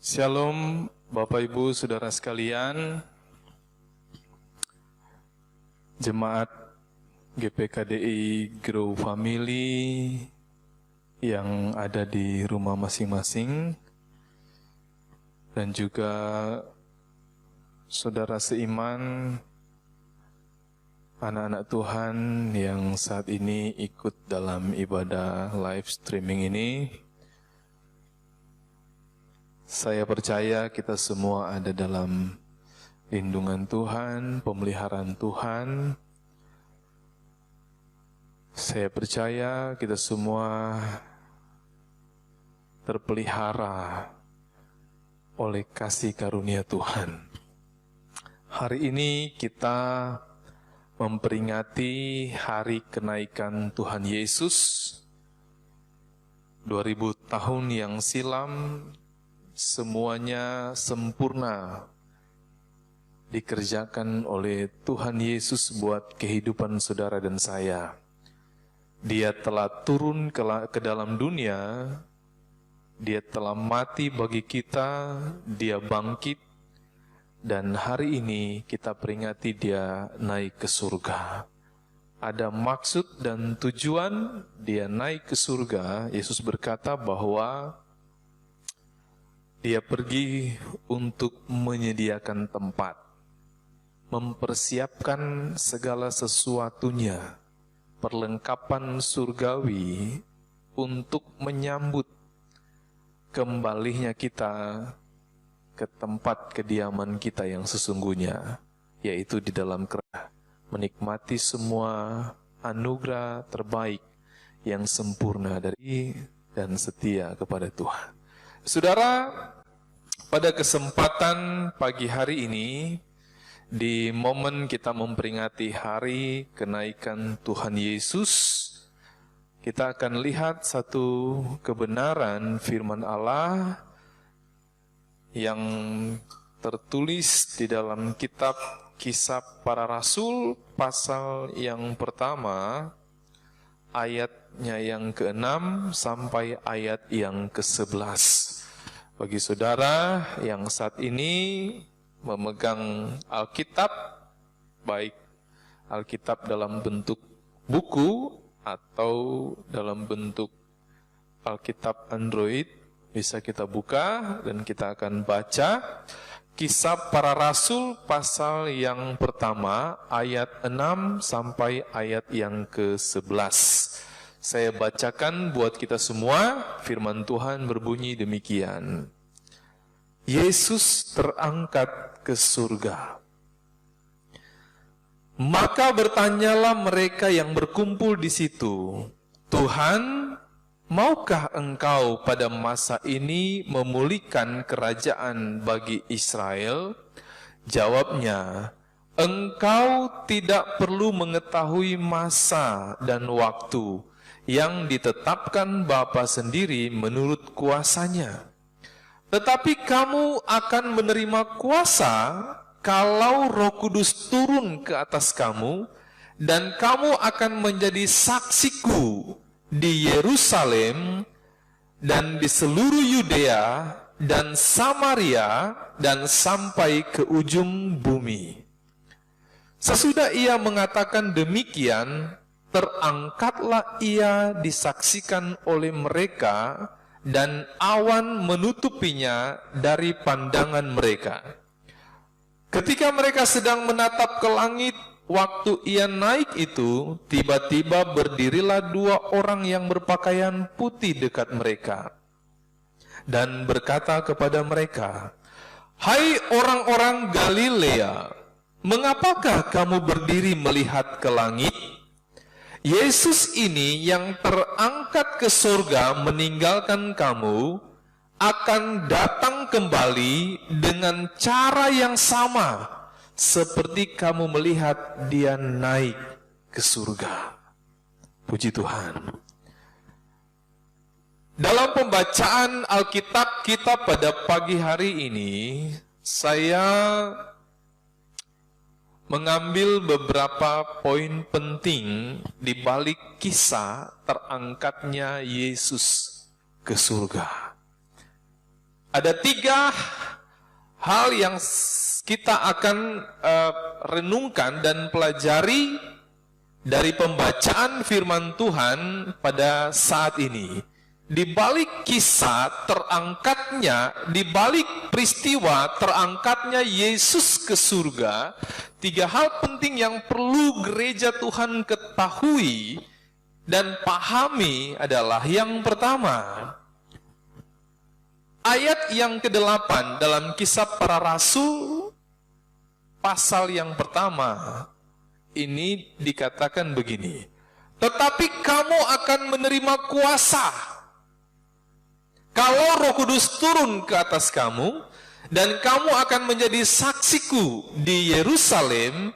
Shalom Bapak Ibu Saudara sekalian, Jemaat GPKDI Grow Family yang ada di rumah masing-masing, dan juga saudara seiman, anak-anak Tuhan yang saat ini ikut dalam ibadah live streaming ini. Saya percaya kita semua ada dalam lindungan Tuhan, pemeliharaan Tuhan. Saya percaya kita semua terpelihara oleh kasih karunia Tuhan. Hari ini kita memperingati hari kenaikan Tuhan Yesus. 2000 tahun yang silam, semuanya sempurna dikerjakan oleh Tuhan Yesus buat kehidupan saudara dan saya. Dia telah turun ke dalam dunia, Dia telah mati bagi kita, Dia bangkit, dan hari ini kita peringati Dia naik ke surga. Ada maksud dan tujuan Dia naik ke surga. Yesus berkata bahwa Dia pergi untuk menyediakan tempat, mempersiapkan segala sesuatunya, perlengkapan surgawi untuk menyambut kembalinya kita ke tempat kediaman kita yang sesungguhnya, yaitu di dalam kerajaan, menikmati semua anugerah terbaik yang sempurna dari dan setia kepada Tuhan. Saudara, pada kesempatan pagi hari ini, di momen kita memperingati hari kenaikan Tuhan Yesus, kita akan lihat satu kebenaran firman Allah yang tertulis di dalam kitab Kisah Para Rasul, pasal yang pertama, ayatnya yang ke-6 sampai ayat yang ke-11. Bagi saudara yang saat ini memegang Alkitab, baik Alkitab dalam bentuk buku atau dalam bentuk Alkitab Android, bisa kita buka dan kita akan baca Kisah Para Rasul pasal yang pertama, ayat 6 sampai ayat yang ke-11. Saya bacakan buat kita semua. Firman Tuhan berbunyi demikian. Yesus terangkat ke surga. Maka bertanyalah mereka yang berkumpul di situ, Tuhan, maukah engkau pada masa ini memulihkan kerajaan bagi Israel? Jawabnya, engkau tidak perlu mengetahui masa dan waktu yang ditetapkan Bapa sendiri menurut kuasanya. Tetapi kamu akan menerima kuasa kalau Roh Kudus turun ke atas kamu, dan kamu akan menjadi saksiku di Yerusalem dan di seluruh Yudea dan Samaria dan sampai ke ujung bumi. Sesudah ia mengatakan demikian, terangkatlah ia disaksikan oleh mereka, dan awan menutupinya dari pandangan mereka. Ketika mereka sedang menatap ke langit, waktu ia naik itu, tiba-tiba berdirilah 2 orang yang berpakaian putih dekat mereka, dan berkata kepada mereka, "Hai orang-orang Galilea, mengapakah kamu berdiri melihat ke langit? Yesus ini yang terangkat ke surga meninggalkan kamu, akan datang kembali dengan cara yang sama seperti kamu melihat dia naik ke surga." Puji Tuhan. Dalam pembacaan Alkitab kita pada pagi hari ini, saya mengambil beberapa poin penting di balik kisah terangkatnya Yesus ke surga. Ada 3 hal yang kita akan renungkan dan pelajari dari pembacaan firman Tuhan pada saat ini. Di balik kisah terangkatnya, di balik peristiwa terangkatnya Yesus ke surga, 3 hal penting yang perlu gereja Tuhan ketahui dan pahami adalah yang pertama, ayat yang ke-8 dalam Kisah Para Rasul, pasal yang pertama, ini dikatakan begini, tetapi kamu akan menerima kuasa kalau Roh Kudus turun ke atas kamu, dan kamu akan menjadi saksiku di Yerusalem,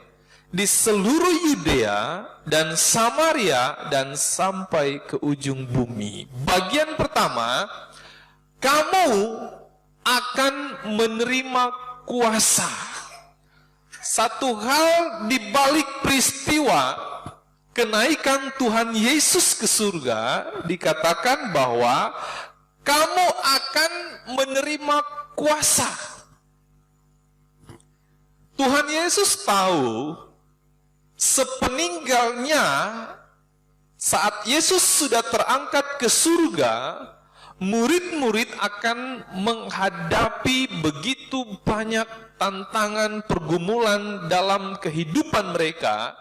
di seluruh Yudea dan Samaria, dan sampai ke ujung bumi. Bagian pertama, kamu akan menerima kuasa. Satu hal di balik peristiwa kenaikan Tuhan Yesus ke surga, dikatakan bahwa kamu akan menerima kuasa. Tuhan Yesus tahu sepeninggalnya, saat Yesus sudah terangkat ke surga, murid-murid akan menghadapi begitu banyak tantangan, pergumulan dalam kehidupan mereka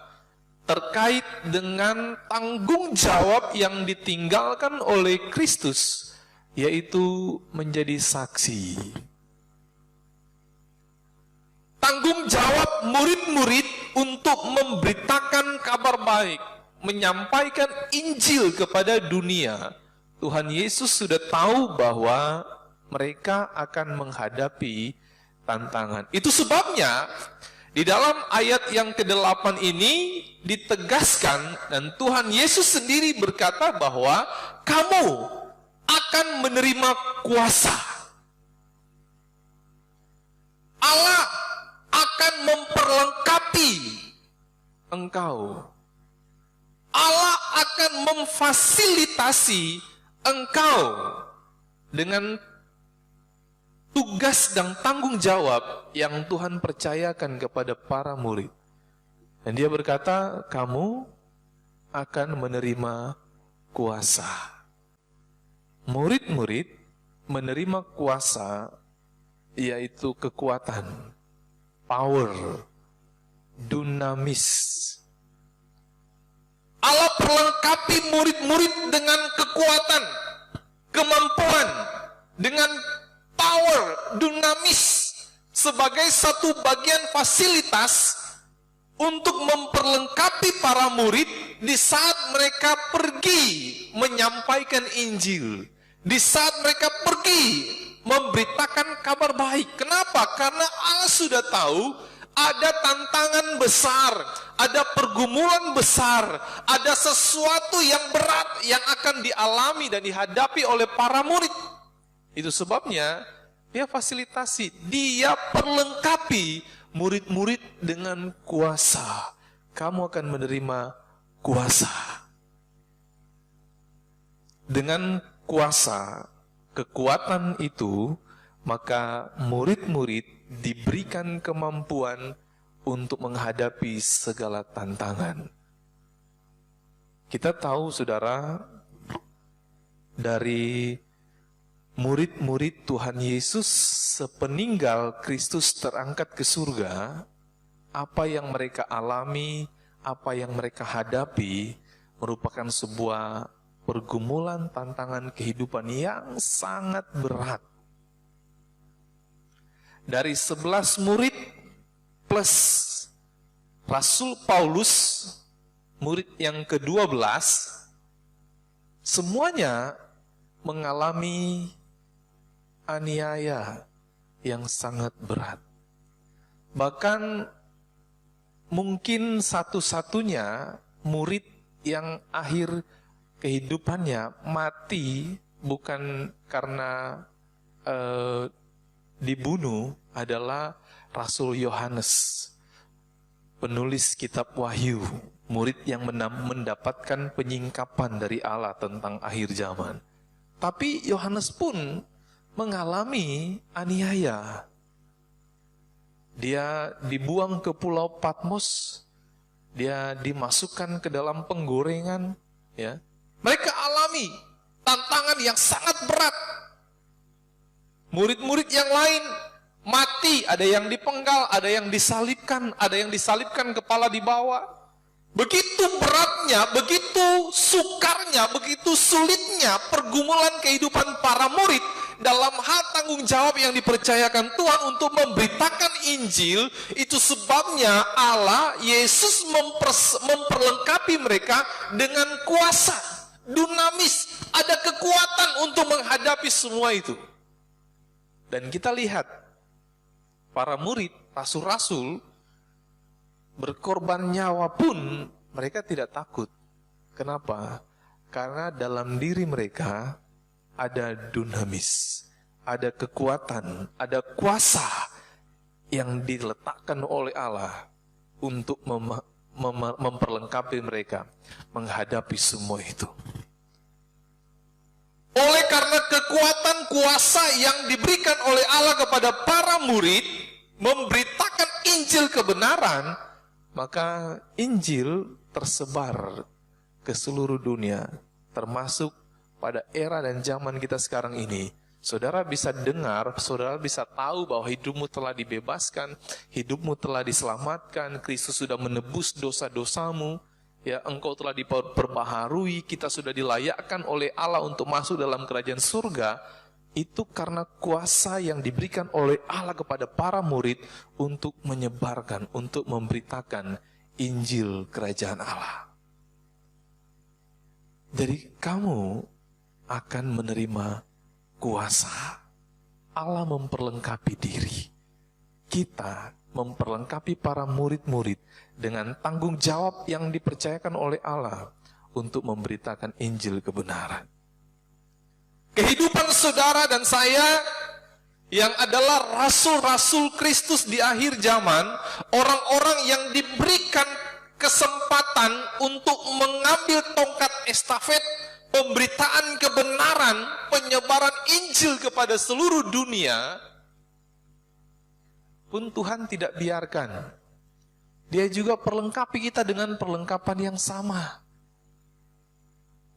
terkait dengan tanggung jawab yang ditinggalkan oleh Kristus, yaitu menjadi saksi. Tanggung jawab murid-murid untuk memberitakan kabar baik, menyampaikan Injil kepada dunia. Tuhan Yesus sudah tahu bahwa mereka akan menghadapi tantangan. Itu sebabnya di dalam ayat yang ke-8 ini ditegaskan, dan Tuhan Yesus sendiri berkata bahwa kamu akan menerima kuasa. Allah akan memperlengkapi engkau. Allah akan memfasilitasi engkau dengan tugas dan tanggung jawab yang Tuhan percayakan kepada para murid. Dan dia berkata, kamu akan menerima kuasa. Murid-murid menerima kuasa, yaitu kekuatan, power, dunamis. Allah perlengkapi murid-murid dengan kekuatan, kemampuan, dengan power, dunamis, sebagai satu bagian fasilitas untuk memperlengkapi para murid di saat mereka pergi menyampaikan Injil, di saat mereka pergi memberitakan kabar baik. Kenapa? Karena Allah sudah tahu ada tantangan besar, ada pergumulan besar, ada sesuatu yang berat yang akan dialami dan dihadapi oleh para murid. Itu sebabnya dia fasilitasi, dia perlengkapi murid-murid dengan kuasa. Kamu akan menerima kuasa. Dengan kuasa, kekuatan itu, maka murid-murid diberikan kemampuan untuk menghadapi segala tantangan. Kita tahu, saudara, dari murid-murid Tuhan Yesus sepeninggal Kristus terangkat ke surga, apa yang mereka alami, apa yang mereka hadapi merupakan sebuah pergumulan tantangan kehidupan yang sangat berat. Dari 11 murid plus Rasul Paulus, murid yang ke-12, semuanya mengalami aniaya yang sangat berat. Bahkan mungkin satu-satunya murid yang akhir kehidupannya mati bukan karena dibunuh adalah Rasul Yohanes, penulis kitab Wahyu, murid yang mendapatkan penyingkapan dari Allah tentang akhir zaman. Tapi Yohanes pun mengalami aniaya. Dia dibuang ke Pulau Patmos, dia dimasukkan ke dalam penggorengan, ya. Mereka alami tantangan yang sangat berat. Murid-murid yang lain mati, ada yang dipenggal, ada yang disalibkan kepala di bawah. Begitu beratnya, begitu sukarnya, begitu sulitnya pergumulan kehidupan para murid dalam hal tanggung jawab yang dipercayakan Tuhan untuk memberitakan Injil. Itu sebabnya Allah, Yesus memperlengkapi mereka dengan kuasa, dunamis, ada kekuatan untuk menghadapi semua itu. Dan kita lihat, para murid, rasul-rasul, berkorban nyawa pun mereka tidak takut. Kenapa? Karena dalam diri mereka ada dunamis, ada kekuatan, ada kuasa yang diletakkan oleh Allah untuk memperlengkapi mereka menghadapi semua itu. Oleh karena kekuatan kuasa yang diberikan oleh Allah kepada para murid memberitakan Injil kebenaran, maka Injil tersebar ke seluruh dunia, termasuk pada era dan zaman kita sekarang ini. Saudara bisa dengar, saudara bisa tahu bahwa hidupmu telah dibebaskan, hidupmu telah diselamatkan, Kristus sudah menebus dosa-dosamu, ya, engkau telah diperbaharui, kita sudah dilayakkan oleh Allah untuk masuk dalam kerajaan surga. Itu karena kuasa yang diberikan oleh Allah kepada para murid untuk menyebarkan, untuk memberitakan Injil kerajaan Allah. Jadi kamu akan menerima kuasa. Allah memperlengkapi diri. Kita memperlengkapi para murid-murid dengan tanggung jawab yang dipercayakan oleh Allah untuk memberitakan Injil kebenaran. Kehidupan saudara dan saya yang adalah rasul-rasul Kristus di akhir zaman, orang-orang yang diberikan kesempatan untuk mengambil tongkat estafet pemberitaan kebenaran, penyebaran Injil kepada seluruh dunia, pun Tuhan tidak biarkan. Dia juga perlengkapi kita dengan perlengkapan yang sama.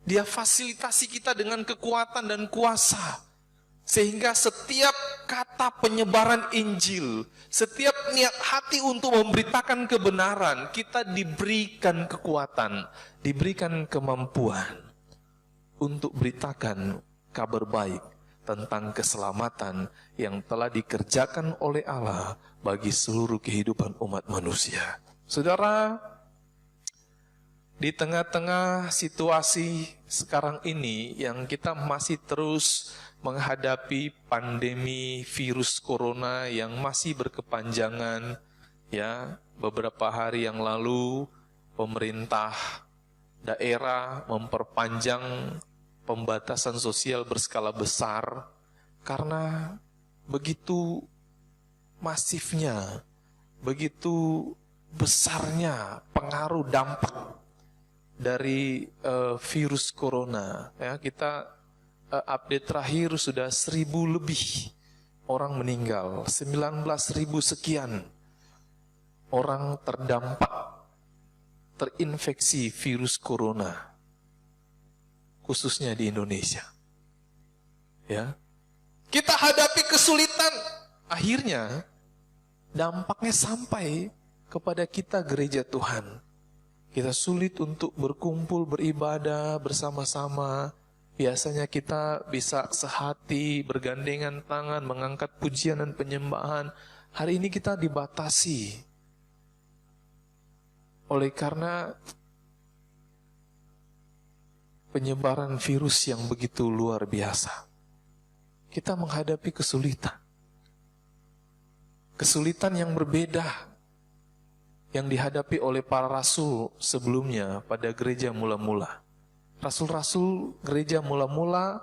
Dia fasilitasi kita dengan kekuatan dan kuasa. Sehingga setiap kata penyebaran Injil, setiap niat hati untuk memberitakan kebenaran, kita diberikan kekuatan, diberikan kemampuan untuk beritakan kabar baik tentang keselamatan yang telah dikerjakan oleh Allah bagi seluruh kehidupan umat manusia. Saudara, di tengah-tengah situasi sekarang ini yang kita masih terus menghadapi pandemi virus corona yang masih berkepanjangan, ya, beberapa hari yang lalu pemerintah daerah memperpanjang pembatasan sosial berskala besar karena begitu masifnya, begitu besarnya pengaruh dampak dari virus corona. Ya, kita update terakhir sudah 1.000 lebih orang meninggal, 19.000 sekian orang terdampak, terinfeksi virus corona, khususnya di Indonesia. Ya, kita hadapi kesulitan, akhirnya dampaknya sampai kepada kita gereja Tuhan. Kita sulit untuk berkumpul beribadah bersama-sama. Biasanya kita bisa sehati, bergandengan tangan, mengangkat pujian dan penyembahan. Hari ini kita dibatasi oleh karena penyebaran virus yang begitu luar biasa. Kita menghadapi kesulitan. Kesulitan yang berbeda yang dihadapi oleh para rasul sebelumnya pada gereja mula-mula. Rasul-rasul gereja mula-mula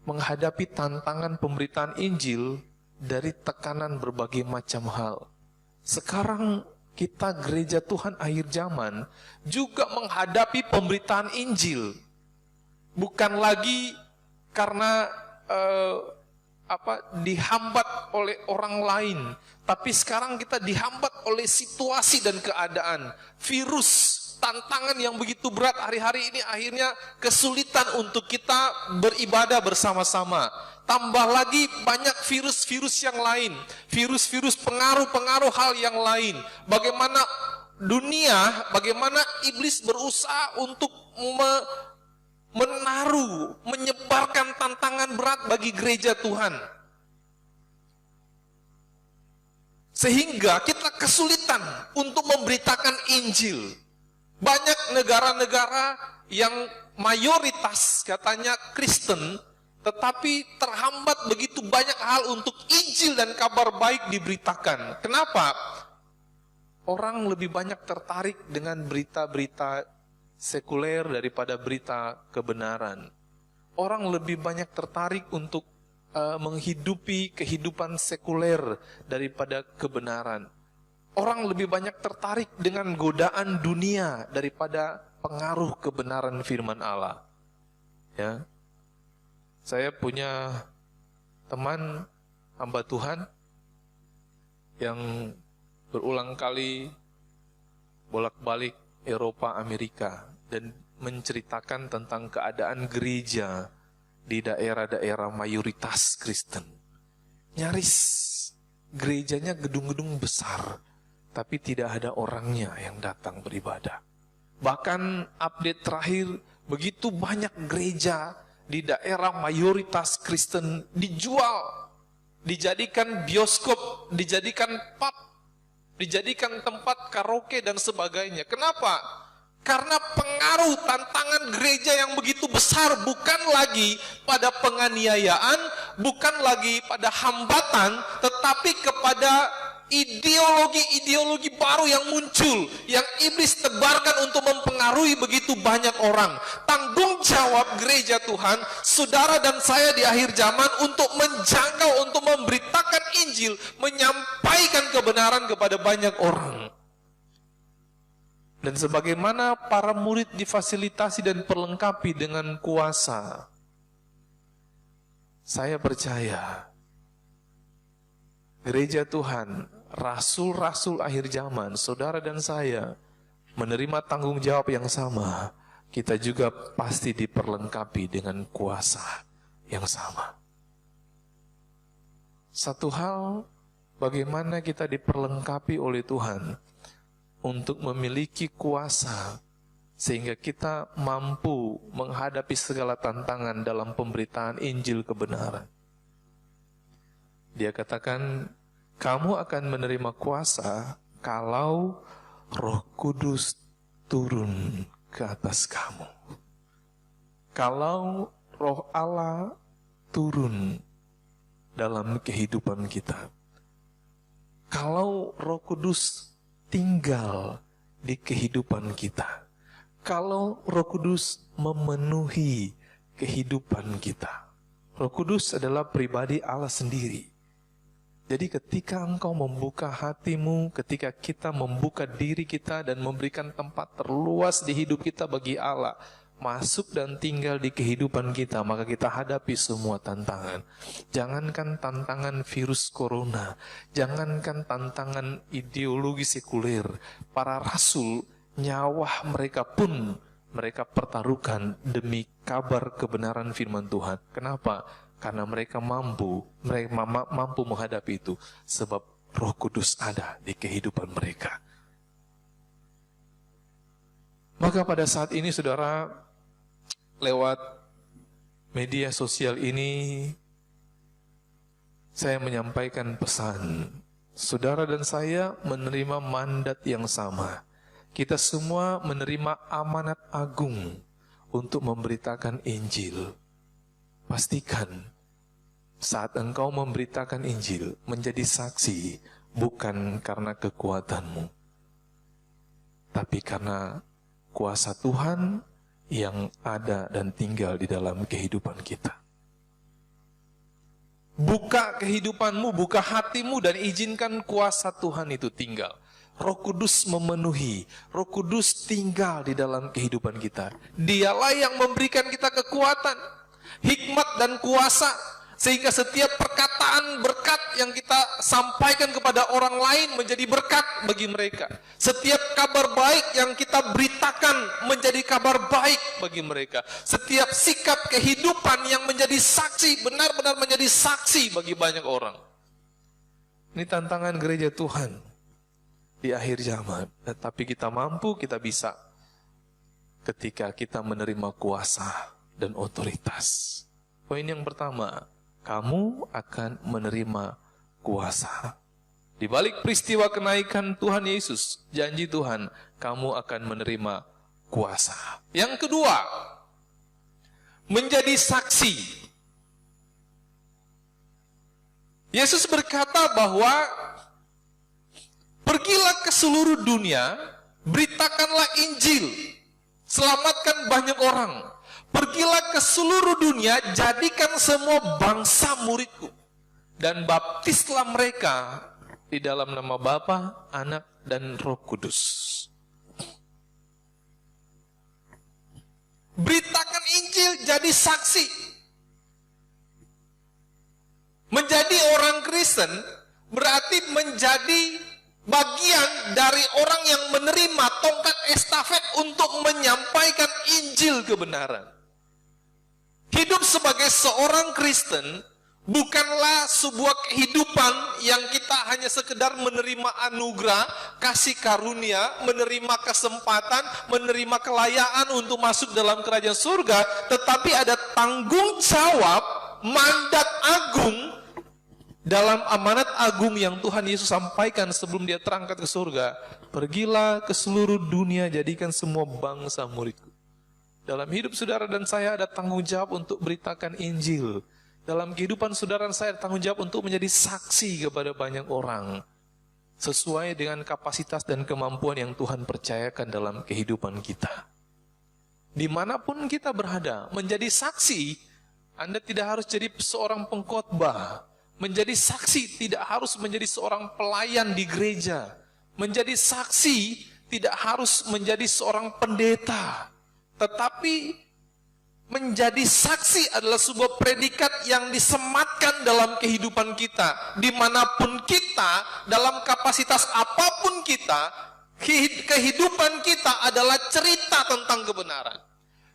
menghadapi tantangan pemberitaan Injil dari tekanan berbagai macam hal. Sekarang kita gereja Tuhan akhir zaman juga menghadapi pemberitaan Injil. Bukan lagi karena dihambat oleh orang lain, tapi sekarang kita dihambat oleh situasi dan keadaan. Virus, tantangan yang begitu berat hari-hari ini akhirnya kesulitan untuk kita beribadah bersama-sama. Tambah lagi banyak virus-virus yang lain, virus-virus pengaruh-pengaruh hal yang lain. Bagaimana dunia, bagaimana iblis berusaha untuk menaruh, menyebarkan tantangan berat bagi gereja Tuhan. Sehingga kita kesulitan untuk memberitakan Injil. Banyak negara-negara yang mayoritas katanya Kristen, tetapi terhambat begitu banyak hal untuk Injil dan kabar baik diberitakan. Kenapa? Orang lebih banyak tertarik dengan berita-berita sekuler daripada berita kebenaran. Orang lebih banyak tertarik untuk menghidupi kehidupan sekuler daripada kebenaran. Orang lebih banyak tertarik dengan godaan dunia daripada pengaruh kebenaran firman Allah. Ya. Saya punya teman hamba Tuhan yang berulang kali bolak-balik Eropa, Amerika, dan menceritakan tentang keadaan gereja di daerah-daerah mayoritas Kristen. Nyaris gerejanya gedung-gedung besar, tapi tidak ada orangnya yang datang beribadah. Bahkan update terakhir, begitu banyak gereja di daerah mayoritas Kristen dijual, dijadikan bioskop, dijadikan pub, dijadikan tempat karaoke dan sebagainya. Kenapa? Karena pengaruh tantangan gereja yang begitu besar bukan lagi pada penganiayaan, bukan lagi pada hambatan, tetapi kepada ideologi-ideologi baru yang muncul, yang iblis tebarkan untuk mempengaruhi begitu banyak orang. Tanggung jawab gereja Tuhan, saudara dan saya di akhir zaman untuk menjangkau, untuk memberitakan Injil, menyampaikan kebenaran kepada banyak orang. Dan sebagaimana para murid difasilitasi dan perlengkapi dengan kuasa, saya percaya gereja Tuhan, rasul-rasul akhir zaman, saudara dan saya menerima tanggung jawab yang sama. Kita juga pasti diperlengkapi dengan kuasa yang sama. Satu hal, bagaimana kita diperlengkapi oleh Tuhan untuk memiliki kuasa sehingga kita mampu menghadapi segala tantangan dalam pemberitaan Injil kebenaran. Dia katakan, kamu akan menerima kuasa kalau Roh Kudus turun ke atas kamu. Kalau Roh Allah turun dalam kehidupan kita. Kalau Roh Kudus tinggal di kehidupan kita. Kalau Roh Kudus memenuhi kehidupan kita. Roh Kudus adalah pribadi Allah sendiri. Jadi ketika engkau membuka hatimu, ketika kita membuka diri kita dan memberikan tempat terluas di hidup kita bagi Allah, masuk dan tinggal di kehidupan kita, maka kita hadapi semua tantangan. Jangankan tantangan virus corona, jangankan tantangan ideologi sekuler, para rasul, nyawa mereka pun mereka pertaruhkan demi kabar kebenaran firman Tuhan. Kenapa? Karena mereka mampu menghadapi itu, sebab Roh Kudus ada di kehidupan mereka. Maka pada saat ini saudara, lewat media sosial ini, saya menyampaikan pesan. Saudara dan saya menerima mandat yang sama. Kita semua menerima amanat agung untuk memberitakan Injil. Pastikan saat engkau memberitakan Injil, menjadi saksi bukan karena kekuatanmu, tapi karena kuasa Tuhan yang ada dan tinggal di dalam kehidupan kita. Buka kehidupanmu, buka hatimu, dan izinkan kuasa Tuhan itu tinggal. Roh Kudus memenuhi, Roh Kudus tinggal di dalam kehidupan kita. Dialah yang memberikan kita kekuatan, hikmat dan kuasa, Sehingga setiap perkataan berkat yang kita sampaikan kepada orang lain menjadi berkat bagi mereka. Setiap kabar baik yang kita beritakan menjadi kabar baik bagi mereka. Setiap sikap kehidupan yang menjadi saksi, benar-benar menjadi saksi bagi banyak orang. Ini tantangan gereja Tuhan di akhir zaman. Tapi kita mampu, kita bisa ketika kita menerima kuasa dan otoritas. Poin yang pertama, kamu akan menerima kuasa. Di balik peristiwa kenaikan Tuhan Yesus, janji Tuhan, kamu akan menerima kuasa. Yang kedua, menjadi saksi. Yesus berkata bahwa pergilah ke seluruh dunia, beritakanlah Injil, selamatkan banyak orang. Pergilah ke seluruh dunia, jadikan semua bangsa muridku. Dan baptislah mereka di dalam nama Bapa, Anak, dan Roh Kudus. Beritakan Injil, jadi saksi. Menjadi orang Kristen berarti menjadi bagian dari orang yang menerima tongkat estafet untuk menyampaikan Injil kebenaran. Hidup sebagai seorang Kristen bukanlah sebuah kehidupan yang kita hanya sekedar menerima anugerah, kasih karunia, menerima kesempatan, menerima kelayaan untuk masuk dalam kerajaan surga, tetapi ada tanggung jawab, mandat agung dalam amanat agung yang Tuhan Yesus sampaikan sebelum dia terangkat ke surga. Pergilah ke seluruh dunia, jadikan semua bangsa muridku. Dalam hidup saudara dan saya ada tanggung jawab untuk beritakan Injil. Dalam kehidupan saudara dan saya ada tanggung jawab untuk menjadi saksi kepada banyak orang. Sesuai dengan kapasitas dan kemampuan yang Tuhan percayakan dalam kehidupan kita. Dimanapun kita berada, menjadi saksi, Anda tidak harus jadi seorang pengkhotbah. Menjadi saksi tidak harus menjadi seorang pelayan di gereja. Menjadi saksi tidak harus menjadi seorang pendeta. Tetapi menjadi saksi adalah sebuah predikat yang disematkan dalam kehidupan kita. Dimanapun kita, dalam kapasitas apapun kita, kehidupan kita adalah cerita tentang kebenaran.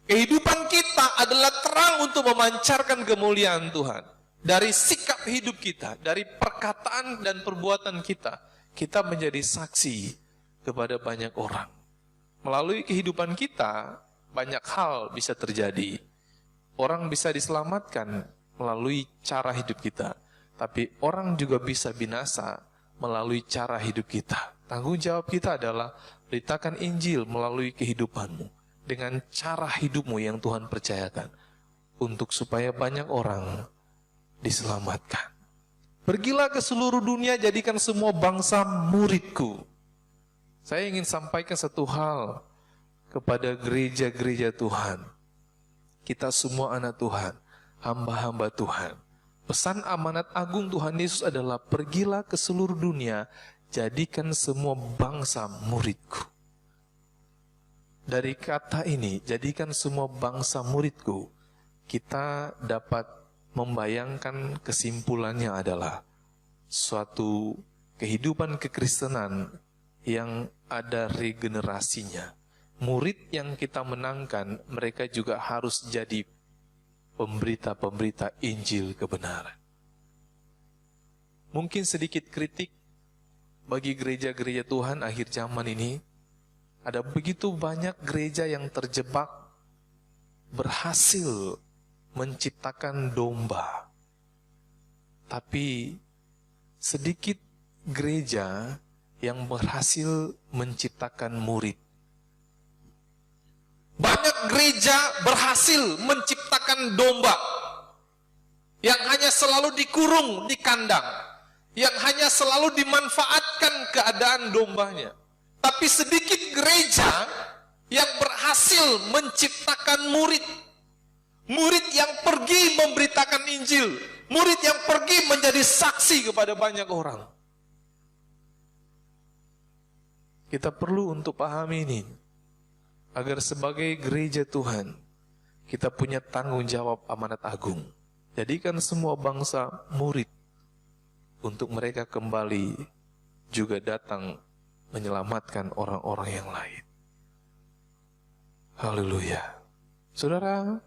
Kehidupan kita adalah terang untuk memancarkan kemuliaan Tuhan. Dari sikap hidup kita, dari perkataan dan perbuatan kita, kita menjadi saksi kepada banyak orang. Melalui kehidupan kita, banyak hal bisa terjadi. Orang bisa diselamatkan melalui cara hidup kita. Tapi orang juga bisa binasa melalui cara hidup kita. Tanggung jawab kita adalah beritakan Injil melalui kehidupanmu. Dengan cara hidupmu yang Tuhan percayakan. Untuk supaya banyak orang diselamatkan. Pergilah ke seluruh dunia, jadikan semua bangsa muridku. Saya ingin sampaikan satu hal kepada gereja-gereja Tuhan. Kita semua anak Tuhan, hamba-hamba Tuhan. Pesan amanat agung Tuhan Yesus adalah pergilah ke seluruh dunia, jadikan semua bangsa muridku. Dari kata ini, jadikan semua bangsa muridku, kita dapat membayangkan kesimpulannya adalah suatu kehidupan kekristenan yang ada regenerasinya. Murid yang kita menangkan, mereka juga harus jadi pemberita-pemberita Injil kebenaran. Mungkin sedikit kritik bagi gereja-gereja Tuhan akhir zaman ini. Ada begitu banyak gereja yang terjebak, berhasil menciptakan domba. Tapi sedikit gereja yang berhasil menciptakan murid. Banyak gereja berhasil menciptakan domba yang hanya selalu dikurung di kandang, yang hanya selalu dimanfaatkan keadaan dombanya. Tapi sedikit gereja yang berhasil menciptakan murid. Murid yang pergi memberitakan Injil, murid yang pergi menjadi saksi kepada banyak orang. Kita perlu untuk pahami ini. Agar sebagai gereja Tuhan, kita punya tanggung jawab amanat agung. Jadikan semua bangsa murid untuk mereka kembali juga datang menyelamatkan orang-orang yang lain. Haleluya. Saudara,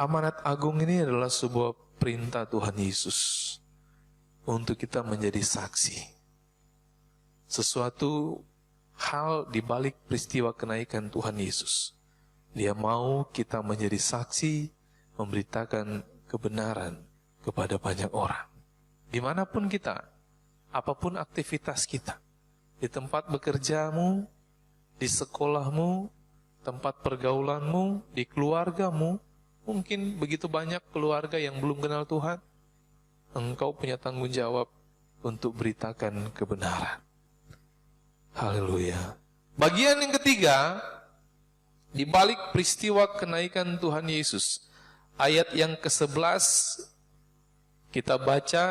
amanat agung ini adalah sebuah perintah Tuhan Yesus untuk kita menjadi saksi. Sesuatu hal di balik peristiwa kenaikan Tuhan Yesus. Dia mau kita menjadi saksi, memberitakan kebenaran kepada banyak orang. Dimanapun kita, apapun aktivitas kita, di tempat bekerjamu, di sekolahmu, tempat pergaulanmu, di keluargamu, mungkin begitu banyak keluarga yang belum kenal Tuhan, engkau punya tanggung jawab untuk beritakan kebenaran. Haleluya. Bagian yang ketiga, di balik peristiwa kenaikan Tuhan Yesus, ayat yang ke-11 kita baca,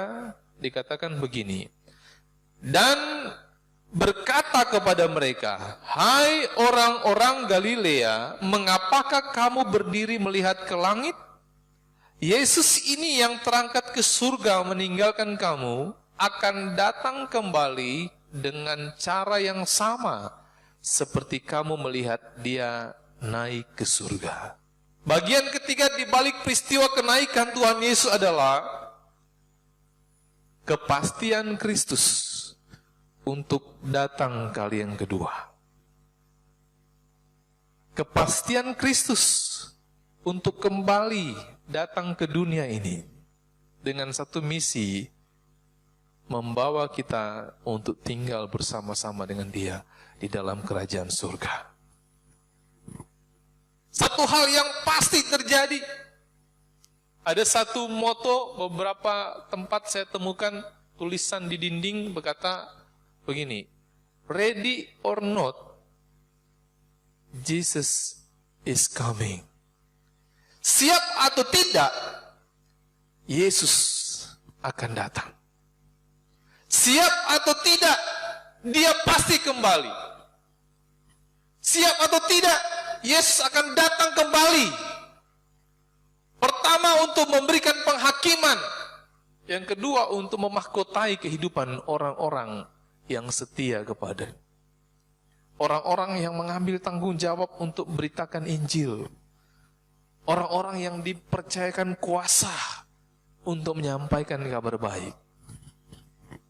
dikatakan begini. Dan berkata kepada mereka, hai orang-orang Galilea, mengapakah kamu berdiri melihat ke langit? Yesus ini yang terangkat ke surga meninggalkan kamu, akan datang kembali dengan cara yang sama seperti kamu melihat dia naik ke surga. Bagian ketiga di balik peristiwa kenaikan Tuhan Yesus adalah kepastian Kristus untuk datang kali yang kedua. Kepastian Kristus untuk kembali datang ke dunia ini dengan satu misi, membawa kita untuk tinggal bersama-sama dengan Dia di dalam kerajaan surga. Satu hal yang pasti terjadi. Ada satu moto, beberapa tempat saya temukan tulisan di dinding berkata begini, ready or not, Jesus is coming. Siap atau tidak, Yesus akan datang. Siap atau tidak, dia pasti kembali. Siap atau tidak, Yesus akan datang kembali. Pertama untuk memberikan penghakiman. Yang kedua untuk memahkotai kehidupan orang-orang yang setia kepada. Orang-orang yang mengambil tanggung jawab untuk beritakan Injil. Orang-orang yang dipercayakan kuasa untuk menyampaikan kabar baik.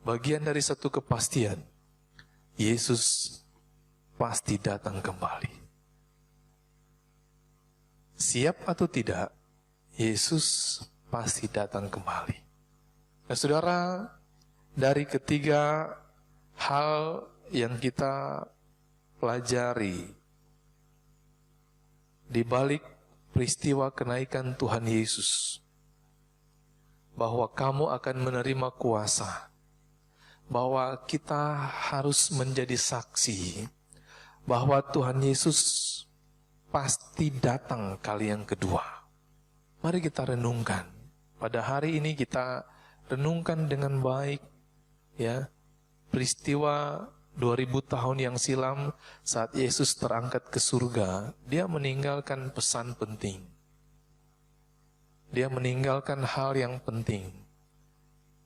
Bagian dari satu kepastian, Yesus pasti datang kembali. Siap atau tidak, Yesus pasti datang kembali. Nah, saudara, dari ketiga hal yang kita pelajari di balik peristiwa kenaikan Tuhan Yesus, bahwa kamu akan menerima kuasa, bahwa kita harus menjadi saksi, bahwa Tuhan Yesus pasti datang kali yang kedua. Mari kita renungkan. Pada hari ini kita renungkan dengan baik, ya, peristiwa 2000 tahun yang silam saat Yesus terangkat ke surga. Dia meninggalkan pesan penting. Dia meninggalkan hal yang penting.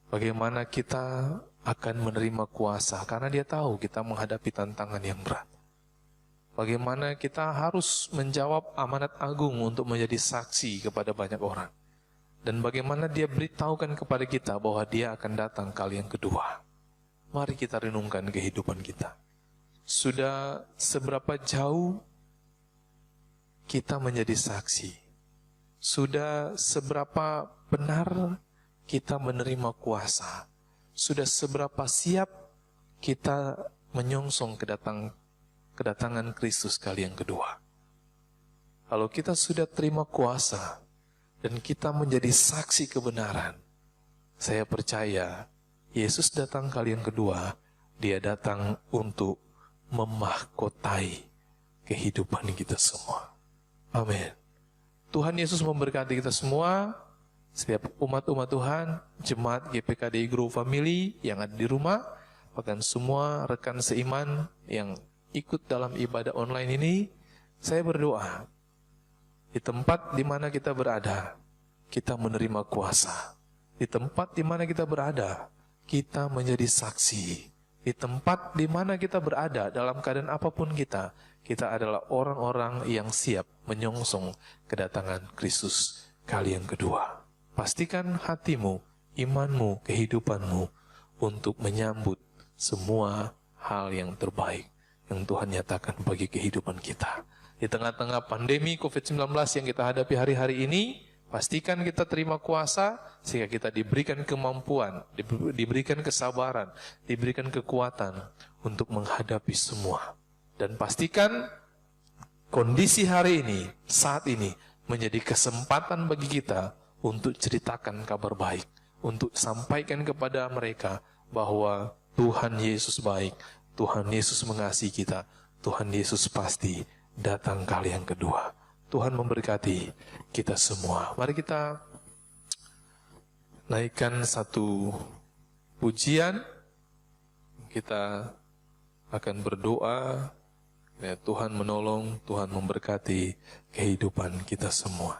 Bagaimana kita akan menerima kuasa, karena dia tahu kita menghadapi tantangan yang berat. Bagaimana kita harus menjawab amanat agung untuk menjadi saksi kepada banyak orang. Dan bagaimana dia beritahukan kepada kita bahwa dia akan datang kali yang kedua. Mari kita renungkan kehidupan kita. Sudah seberapa jauh kita menjadi saksi? Sudah seberapa benar kita menerima kuasa? Sudah seberapa siap kita menyongsong kedatangan Kristus kali yang kedua? Kalau kita sudah terima kuasa dan kita menjadi saksi kebenaran, saya percaya Yesus datang kali yang kedua, dia datang untuk memahkotai kehidupan kita semua. Amin. Tuhan Yesus memberkati kita semua, setiap umat-umat Tuhan, jemaat GPKDI Grow Family yang ada di rumah, bahkan semua rekan seiman yang ikut dalam ibadah online ini. Saya berdoa, Di tempat di mana kita berada, kita menerima kuasa. Di tempat di mana kita berada, kita menjadi saksi. Di tempat di mana kita berada, dalam keadaan apapun kita adalah orang-orang yang siap menyongsong kedatangan Kristus kali yang kedua. Pastikan hatimu, imanmu, kehidupanmu untuk menyambut semua hal yang terbaik yang Tuhan nyatakan bagi kehidupan kita. Di tengah-tengah pandemi COVID-19 yang kita hadapi hari-hari ini, pastikan kita terima kuasa sehingga kita diberikan kemampuan, diberikan kesabaran, diberikan kekuatan untuk menghadapi semua. Dan pastikan kondisi hari ini, saat ini, menjadi kesempatan bagi kita untuk ceritakan kabar baik, untuk sampaikan kepada mereka bahwa Tuhan Yesus baik, Tuhan Yesus mengasihi kita, Tuhan Yesus pasti datang kali yang kedua. Tuhan memberkati kita semua. Mari kita naikkan satu pujian. Kita akan berdoa. Ya, Tuhan menolong, Tuhan memberkati kehidupan kita semua.